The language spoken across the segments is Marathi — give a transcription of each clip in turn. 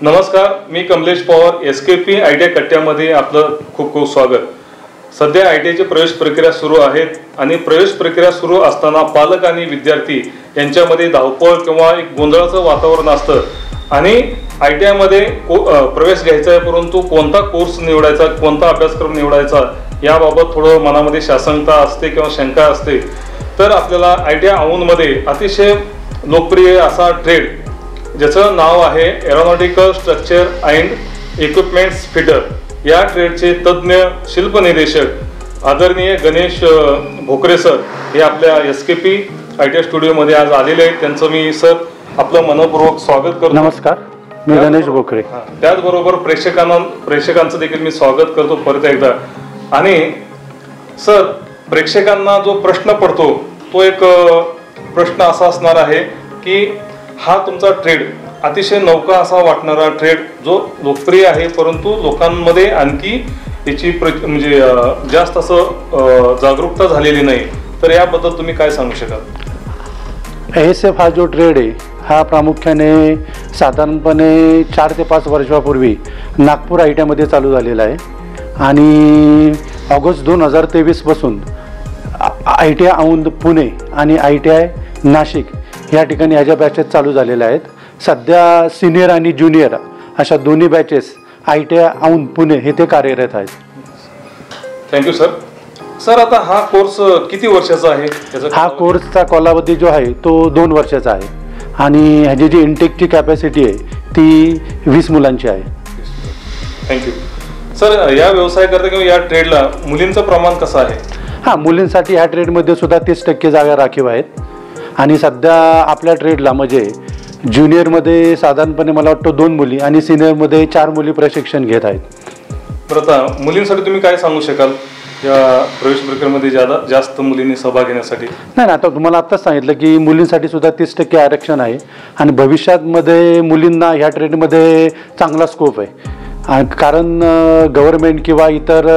नमस्कार, मी कमलेश पवार, SKP ITI कट्ट्यामध्ये आपलं खूप खूप स्वागत. सध्या ITIची प्रवेश प्रक्रिया सुरू आहेत आणि प्रवेश प्रक्रिया सुरू असताना पालक आणि विद्यार्थी यांच्यामध्ये धावपळ किंवा एक गोंधळाचं वातावरण असतं आणि ITI मध्ये प्रवेश घ्यायचा आहे, परंतु कोणता कोर्स निवडायचा, कोणता अभ्यासक्रम निवडायचा याबाबत थोडं मनामध्ये शासंकता असते किंवा शंका असते. तर आपल्याला ITI औंधमध्ये अतिशय लोकप्रिय असा ट्रेड ज्याचं नाव आहे aeronautical structure and equipments fitter, या ट्रेडचे तज्ज्ञ शिल्पनिदेशक आदरणीय गणेश भोकरे सर हे आपल्या SKP ITI स्टुडिओमध्ये आज आलेले आहेत. त्यांचं मी सर आपलं मनपूर्वक स्वागत करतो. नमस्कार, मी गणेश भोकरे. त्याचबरोबर प्रेक्षकांचं देखील मी स्वागत करतो परत एकदा. आणि सर, प्रेक्षकांना जो प्रश्न पडतो तो एक प्रश्न असा असणार आहे की हा तुमचा ट्रेड अतिशय नौका असा वाटणारा ट्रेड जो लोकप्रिय आहे, परंतु लोकांमध्ये आणखी याची म्हणजे जास्त असं जागरूकता झालेली नाही. तर याबद्दल तुम्ही काय सांगू शकाल? ASF हा जो ट्रेड आहे हा प्रामुख्याने साधारणपणे 4 ते 5 वर्षापूर्वी नागपूर ITI मध्ये चालू झालेला आहे आणि ऑगस्ट 2023 पासून ITI औंध पुणे आणि ITI नाशिक या ठिकाणी ह्याच्या बॅचेस चालू झालेल्या आहेत. सध्या सिनियर आणि ज्युनियर अशा दोन्ही बॅचेस ITI औंध पुणे हे ते कार्यरत आहेत. Thank you sir. सर, आता हा कोर्स किती वर्षाचा आहे? हा कोर्सचा कालावधी जो आहे तो 2 वर्षाचा आहे आणि ह्याची जी इनटेकची कॅपॅसिटी आहे ती 20 मुलांची आहे. Thank you sir. या व्यवसायाकरता किंवा या ट्रेडला मुलींचं प्रमाण कसं आहे? हां, मुलींसाठी ह्या ट्रेडमध्ये सुद्धा 30% जागा राखीव आहेत आणि सध्या आपल्या ट्रेडला म्हणजे ज्युनियरमध्ये साधारणपणे मला वाटतं 2 मुली आणि सिनियरमध्ये 4 मुली प्रशिक्षण घेत आहेत. तर आता मुलींसाठी तुम्ही काय सांगू शकाल या प्रवेश प्रक्रियेमध्ये जास्त मुलींनी सहभाग घेण्यासाठी? नाही, आता तुम्हाला आत्ताच सांगितलं की मुलींसाठी सुद्धा 30% आरक्षण आहे आणि भविष्यामध्ये मुलींना ह्या ट्रेडमध्ये चांगला स्कोप आहे. कारण गव्हर्मेंट किंवा इतर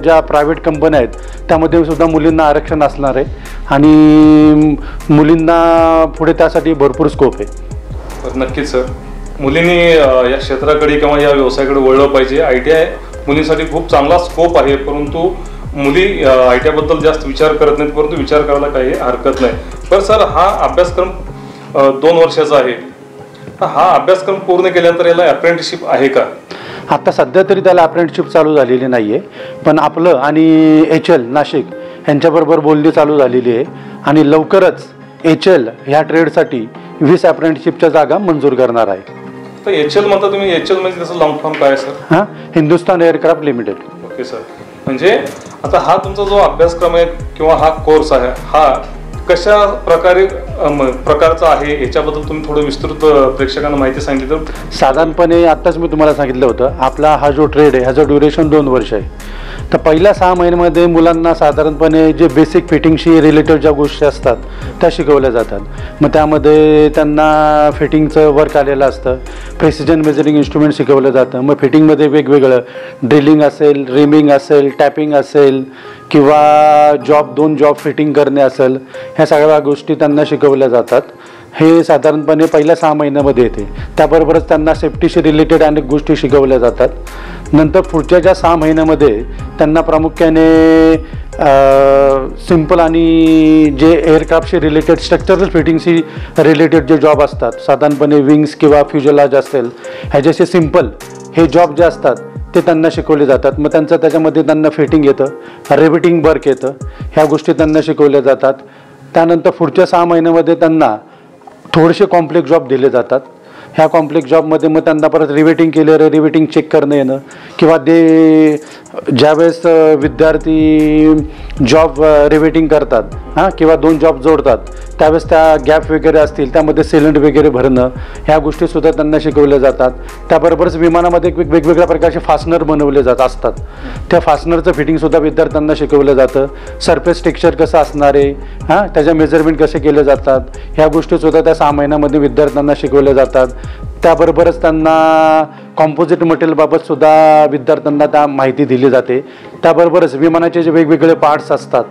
ज्या प्रायव्हेट कंपन्या आहेत त्यामध्ये सुद्धा मुलींना आरक्षण असणार आहे आणि मुलींना पुढे त्यासाठी भरपूर स्कोप आहे. नक्कीच सर, मुलींनी या क्षेत्राकडे किंवा या व्यवसायाकडे वळलं पाहिजे. ITI मुलींसाठी खूप चांगला स्कोप आहे, परंतु मुली ITI बद्दल जास्त विचार करत नाहीत, परंतु विचार करायला काही हरकत नाही. पण सर, हा अभ्यासक्रम 2 वर्षाचा आहे. हा अभ्यासक्रम पूर्ण केल्यानंतर याला अप्रेंटिसशिप आहे का? आता सध्या तरी त्याला अप्रेंटिसशिप चालू झालेली नाही आहे, पण आपलं आणि HL नाशिक यांच्याबरोबर बोलणी चालू झालेली आहे आणि लवकरच HL ह्या ट्रेडसाठी 20 अप्रेंटिसशिपच्या जागा मंजूर करणार आहे. तर HL म्हणता तुम्ही? HL म्हणजे त्याचं लॉंग फॉर्म काय सर? हां, Hindustan aircraft limited. Okay sir. म्हणजे आता हा तुमचा जो अभ्यासक्रम आहे किंवा हा कोर्स आहे हा कशा प्रकारचा आहे याच्याबद्दल तुम्ही थोडं विस्तृत प्रेक्षकांना माहिती सांगितली तर? साधारणपणे आत्ताच मी तुम्हाला सांगितलं होतं आपला हा जो ट्रेड आहे ह्याचं ड्युरेशन 2 वर्ष आहे. तर पहिल्या 6 महिन्यामध्ये मुलांना साधारणपणे जे बेसिक फिटिंगशी रिलेटेड ज्या गोष्टी असतात त्या शिकवल्या जातात. मग त्यामध्ये त्यांना फिटिंगचं वर्क आलेलं असतं, प्रेसिजन मेजरिंग इन्स्ट्रुमेंट शिकवलं जातं. मग फिटिंगमध्ये वेगवेगळं ड्रिलिंग असेल, रिमिंग असेल, टॅपिंग असेल किंवा 2 जॉब फिटिंग करणे असेल, ह्या सगळ्या गोष्टी त्यांना शिकवल्या जातात. हे साधारणपणे पहिल्या 6 महिन्यामध्ये येते. त्याबरोबरच त्यांना सेफ्टीशी रिलेटेड अनेक गोष्टी शिकवल्या जातात. नंतर पुढच्या ज्या 6 महिन्यामध्ये त्यांना प्रामुख्याने सिम्पल आणि जे एअरक्राफ्टशी रिलेटेड स्ट्रक्चरल फिटिंगशी रिलेटेड जे जॉब असतात, साधारणपणे विंग्स किंवा फ्युजलाज असेल, ह्याच्याशी सिम्पल हे जॉब जे असतात ते त्यांना शिकवले जातात. मग त्याच्यामध्ये त्यांना फिटिंग येतं, रिवेटिंग वर्क येतं, ह्या गोष्टी त्यांना शिकवल्या जातात. त्यानंतर पुढच्या 6 महिन्यामध्ये त्यांना थोडेसे कॉम्प्लेक्स जॉब दिले जातात. ह्या कॉम्प्लेक्स जॉबमध्ये मग त्यांना परत रिवेटिंग केलं, रिवेटिंग चेक करणं येणं किंवा ज्यावेळेस विद्यार्थी जॉब रिवेटिंग करतात किंवा 2 जॉब जोडतात त्यावेळेस त्या गॅप वगैरे असतील त्यामध्ये सिलेंडर वगैरे भरणं, ह्या गोष्टीसुद्धा त्यांना शिकवल्या जातात. त्याबरोबरच विमानामध्ये वेगवेगळ्या प्रकारचे फास्टनर बनवले असतात, त्या फास्टनरचं फिटिंगसुद्धा विद्यार्थ्यांना शिकवलं जातं. सरफेस टेक्स्चर कसं असणार आहे, त्याच्या मेजरमेंट कसे केले जातात, ह्या गोष्टीसुद्धा त्या 6 महिन्यामध्ये विद्यार्थ्यांना शिकवल्या जातात. त्याबरोबरच त्यांना कॉम्पोजिट मटेरियलबाबत सुद्धा विद्यार्थ्यांना त्या माहिती दिली जाते. त्याबरोबरच विमानाचे जे वेगवेगळे पार्ट्स असतात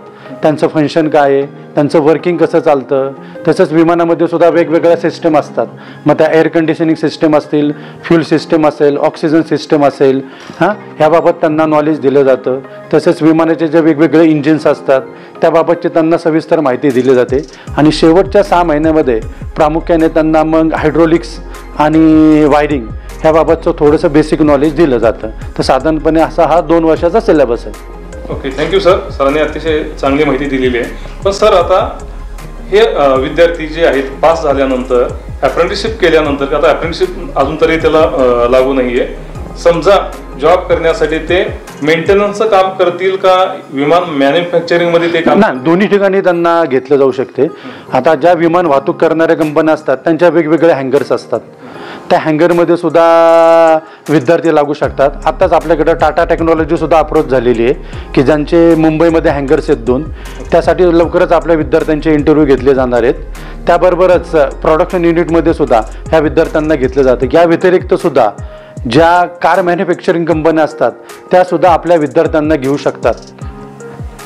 त्यांचं फंक्शन काय आहे, त्यांचं वर्किंग कसं चालतं. तसंच विमानामध्ये सुद्धा वेगवेगळ्या सिस्टम असतात. मग त्या एअर कंडिशनिंग सिस्टम असतील, फ्यूल सिस्टम असेल, ऑक्सिजन सिस्टम असेल, ह्याबाबत त्यांना नॉलेज दिलं जातं. तसेच विमानाचे जे वेगवेगळे इंजिन्स असतात त्याबाबतची त्यांना सविस्तर माहिती दिली जाते. आणि शेवटच्या 6 महिन्यामध्ये प्रामुख्याने त्यांना मग हायड्रोलिक्स आणि वायरिंग ह्याबाबतचं थोडंसं बेसिक नॉलेज दिलं जातं. तर साधारणपणे असा हा 2 वर्षाचा सिलेबस आहे. Okay, thank you sir. सरांनी अतिशय चांगली माहिती दिलेली आहे. पण सर आता हे विद्यार्थी जे आहेत पास झाल्यानंतर अप्रेंटिसशिप केल्यानंतर, आता अप्रेंटिसशिप अजून तरी त्याला लागू नाही आहे, समजा जॉब करण्यासाठी ते मेंटेनन्सचं काम करतील का विमान मॅन्युफॅक्चरिंगमध्ये ते काम? नाही, दोन्ही ठिकाणी त्यांना घेतलं जाऊ शकते. आता ज्या विमान वाहतूक करणाऱ्या कंपन्या असतात त्यांच्या वेगवेगळ्या हँगर्स असतात. त्या हँगरमध्ये सुद्धा विद्यार्थी लागू शकतात. आत्ताच आपल्याकडं टाटा टेक्नॉलॉजीसुद्धा अप्रोच झालेली आहे की ज्यांचे मुंबईमध्ये हँगर्स आहेत 2, त्यासाठी लवकरच आपल्या विद्यार्थ्यांचे इंटरव्ह्यू घेतले जाणार आहेत. त्याबरोबरच प्रोडक्शन युनिटमध्ये सुद्धा ह्या विद्यार्थ्यांना घेतलं जातं. या व्यतिरिक्त सुद्धा ज्या कार मॅन्युफॅक्चरिंग कंपन्या असतात त्यासुद्धा आपल्या विद्यार्थ्यांना घेऊ शकतात.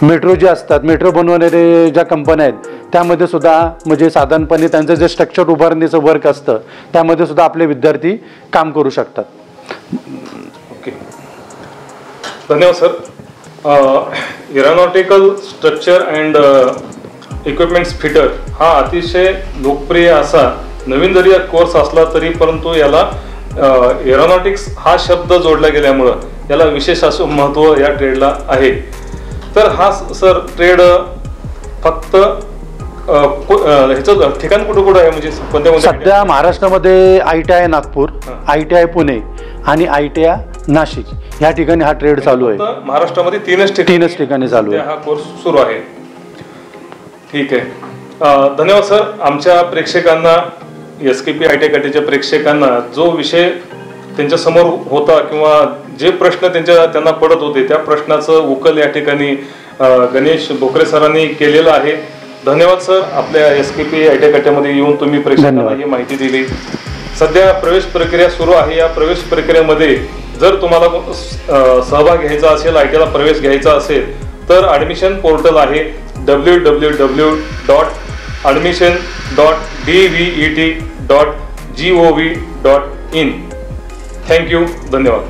मेट्रो जे असतात, मेट्रो बनवणारे ज्या कंपन्या आहेत त्यामध्ये सुद्धा म्हणजे साधारणपणे त्यांचं जे स्ट्रक्चर उभारणीचं वर्क असतं त्यामध्ये सुद्धा आपले विद्यार्थी काम करू शकतात. ओके, धन्यवाद sir. Aeronautical structure and equipments fitter हा अतिशय लोकप्रिय असा नवीन जरी कोर्स असला तरी परंतु याला एरोनॉटिक्स हा शब्द जोडला गेल्यामुळं याला विशेष असं महत्त्व या ट्रेडला आहे. तर हा सर ट्रेड फक्त ह्याचं ठिकाण कुठं कुठं आहे, म्हणजे कोणत्या? सध्या महाराष्ट्रामध्ये ITI नागपूर, ITI पुणे आणि ITI नाशिक ह्या ठिकाणी हा ट्रेड चालू आहे. महाराष्ट्रामध्ये तीनच ठिकाणी चालू आहे हा कोर्स सुरू आहे. ठीक आहे, धन्यवाद सर. आमच्या प्रेक्षकांना, SKP ITI कटेच्या प्रेक्षकांना जो विषय त्यांच्या समोर होता किंवा जे प्रश्न त्यांना पडत होते त्या प्रश्नाचं उकल या ठिकाणी गणेश भोकरे सरांनी केलेलं आहे. धन्यवाद सर. आपल्या SKP ITI कट्यामध्ये येऊन तुम्ही प्रेक्षकांना ही माहिती दिली. सध्या प्रवेश प्रक्रिया सुरू आहे. या प्रवेश प्रक्रियेमध्ये जर तुम्हाला सहभाग घ्यायचा असेल, ITIला प्रवेश घ्यायचा असेल तर ॲडमिशन पोर्टल आहे www.admission.dvet.gov.in. थँक्यू, धन्यवाद.